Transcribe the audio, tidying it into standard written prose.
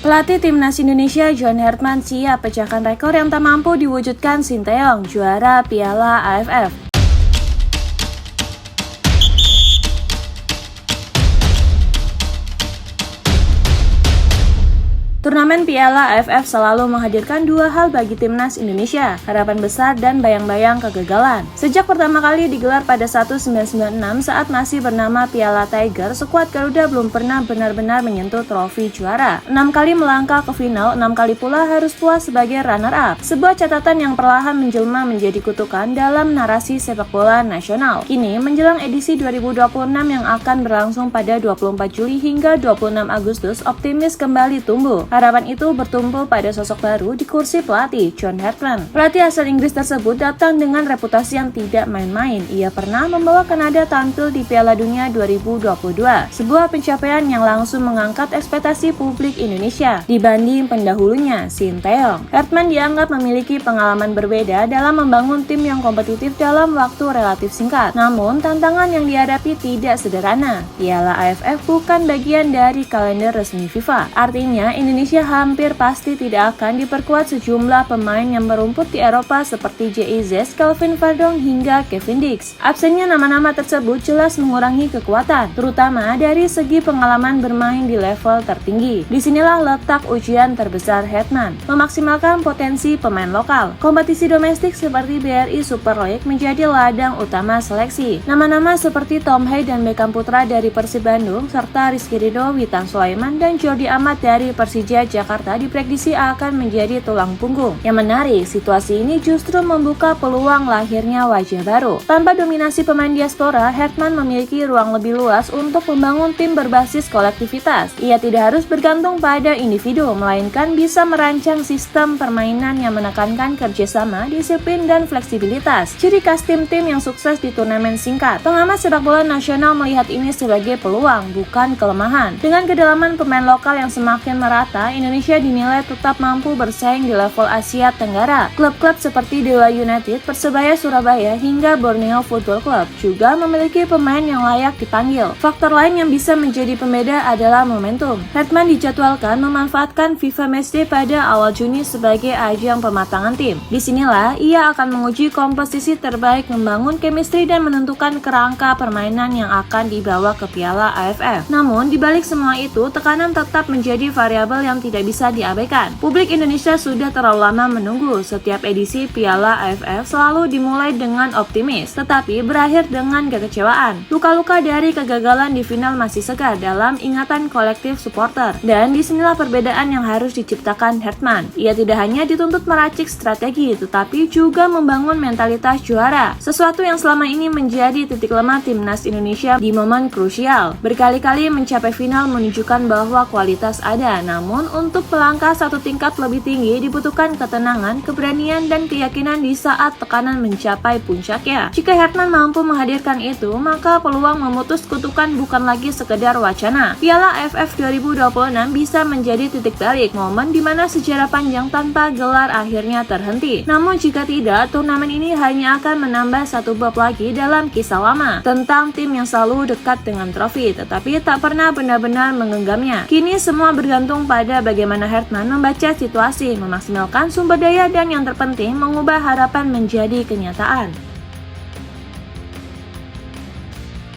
Pelatih Timnas Indonesia John Hertman siap pecahkan rekor yang tak mampu diwujudkan Sinteyong, juara Piala AFF. Turnamen Piala AFF selalu menghadirkan dua hal bagi Timnas Indonesia, harapan besar dan bayang-bayang kegagalan. Sejak pertama kali digelar pada 1996 saat masih bernama Piala Tiger, skuad Garuda belum pernah benar-benar menyentuh trofi juara. 6 kali melangkah ke final, 6 kali pula harus puas sebagai runner-up. Sebuah catatan yang perlahan menjelma menjadi kutukan dalam narasi sepak bola nasional. Kini menjelang edisi 2026 yang akan berlangsung pada 24 Juli hingga 26 Agustus, optimis kembali tumbuh. Harapan itu bertumbuh pada sosok baru di kursi pelatih, John Hertman. Pelatih asal Inggris tersebut datang dengan reputasi yang tidak main-main. Ia pernah membawa Kanada tampil di Piala Dunia 2022, sebuah pencapaian yang langsung mengangkat ekspektasi publik Indonesia dibanding pendahulunya, Sinteyong. Hertman dianggap memiliki pengalaman berbeda dalam membangun tim yang kompetitif dalam waktu relatif singkat. Namun, tantangan yang dihadapi tidak sederhana. Piala AFF bukan bagian dari kalender resmi FIFA. Artinya, Indonesia hampir pasti tidak akan diperkuat sejumlah pemain yang merumput di Eropa seperti JIZ, Kelvin Verdong hingga Kevin Dix. Absennya nama-nama tersebut jelas mengurangi kekuatan, terutama dari segi pengalaman bermain di level tertinggi. Disinilah letak ujian terbesar Hertman, memaksimalkan potensi pemain lokal. Kompetisi domestik seperti BRI Super League menjadi ladang utama seleksi. Nama-nama seperti Tom Hay dan Beckham Putra dari Persib Bandung, serta Rizky Ridho, Witan Sulaiman, dan Jordi Amat dari Persija Jakarta diprediksi akan menjadi tulang punggung. Yang menarik, situasi ini justru membuka peluang lahirnya wajah baru. Tanpa dominasi pemain diaspora, Hertman memiliki ruang lebih luas untuk membangun tim berbasis kolektivitas. Ia tidak harus bergantung pada individu, melainkan bisa merancang sistem permainan yang menekankan kerjasama, disiplin, dan fleksibilitas. Ciri khas tim-tim yang sukses di turnamen singkat. Pengamat sepak bola nasional melihat ini sebagai peluang, bukan kelemahan. Dengan kedalaman pemain lokal yang semakin merata, Indonesia dinilai tetap mampu bersaing di level Asia Tenggara. Klub-klub seperti Dewa United, Persebaya Surabaya, hingga Borneo Football Club juga memiliki pemain yang layak dipanggil. Faktor lain yang bisa menjadi pembeda adalah momentum. Hertman dijadwalkan memanfaatkan FIFA Matchday pada awal Juni sebagai ajang pematangan tim. Disinilah ia akan menguji komposisi terbaik, membangun chemistry, dan menentukan kerangka permainan yang akan dibawa ke Piala AFF. Namun, dibalik semua itu, tekanan tetap menjadi variabel yang tidak bisa diabaikan. Publik Indonesia sudah terlalu lama menunggu. Setiap edisi Piala AFF selalu dimulai dengan optimis, tetapi berakhir dengan kekecewaan. Luka-luka dari kegagalan di final masih segar dalam ingatan kolektif supporter. Dan disinilah perbedaan yang harus diciptakan Hertman. Ia tidak hanya dituntut meracik strategi, tetapi juga membangun mentalitas juara. Sesuatu yang selama ini menjadi titik lemah Timnas Indonesia di momen krusial. Berkali-kali mencapai final menunjukkan bahwa kualitas ada, namun untuk melangkah satu tingkat lebih tinggi dibutuhkan ketenangan, keberanian, dan keyakinan di saat tekanan mencapai puncaknya. Jika Hertman mampu menghadirkan itu, maka peluang memutus kutukan bukan lagi sekedar wacana. Piala AFF 2026 bisa menjadi titik balik, momen di mana sejarah panjang tanpa gelar akhirnya terhenti. Namun jika tidak, turnamen ini hanya akan menambah satu bab lagi dalam kisah lama tentang tim yang selalu dekat dengan trofi, tetapi tak pernah benar-benar menggenggamnya. Kini semua bergantung pada bagaimana Hertman membaca situasi, memaksimalkan sumber daya, dan yang terpenting mengubah harapan menjadi kenyataan.